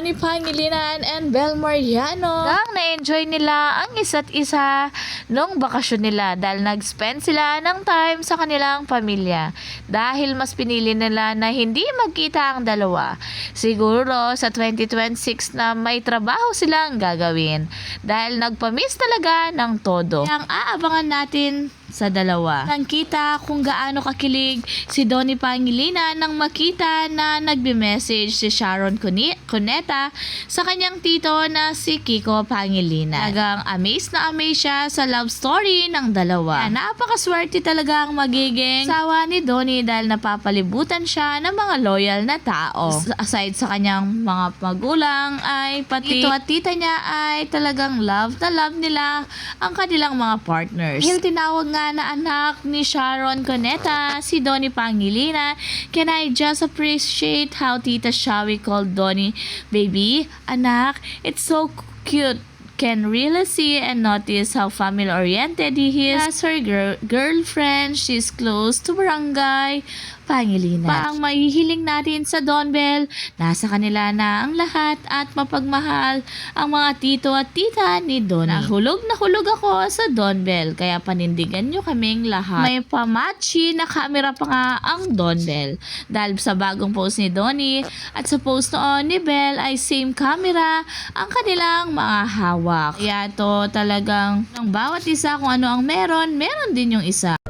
Donnie Pangilinan and Bel Mariano. Na-enjoy nila ang isa't isa nung bakasyon nila dahil nag-spend sila ng time sa kanilang pamilya. Dahil mas pinili nila na hindi magkita ang dalawa. Siguro sa 2026 na may trabaho silang gagawin dahil nagpamiss talaga ng todo. Ang aabangan natin sa dalawa. Nangkita kung gaano kakilig si Donnie Pangilinan nang makita na nagbe-message si Sharon Cuneta sa kanyang tito na si Kiko Pangilinan. Talagang amazed na amazed siya sa love story ng dalawa. Napakaswerte talaga ang magiging asawa ni Donnie dahil napapalibutan siya ng mga loyal na tao. Aside sa kanyang mga magulang ay pati tito at tita niya ay talagang love na love nila ang kanilang mga partners. Dahil tinawag nga na anak ni Sharon Cuneta, si Donnie Pangilinan. Can I just appreciate how Tita Shawi called Donnie baby, anak? It's so cute. Can really see and notice how family-oriented he is. As her girlfriend, she's close to Barangay Pangilinan. Ang mahihiling natin sa Don Bell, nasa kanila na ang lahat at mapagmahal ang mga tito at tita ni Donnie. Nahulog ako sa Don Bell, kaya panindigan nyo kaming lahat. May pamachi na camera pa nga ang Don Bell. Dahil sa bagong post ni Donnie at sa post noon ni Bell ay same camera ang kanilang mga hawak. Kaya to talagang ng bawat isa kung ano ang meron din yung isa.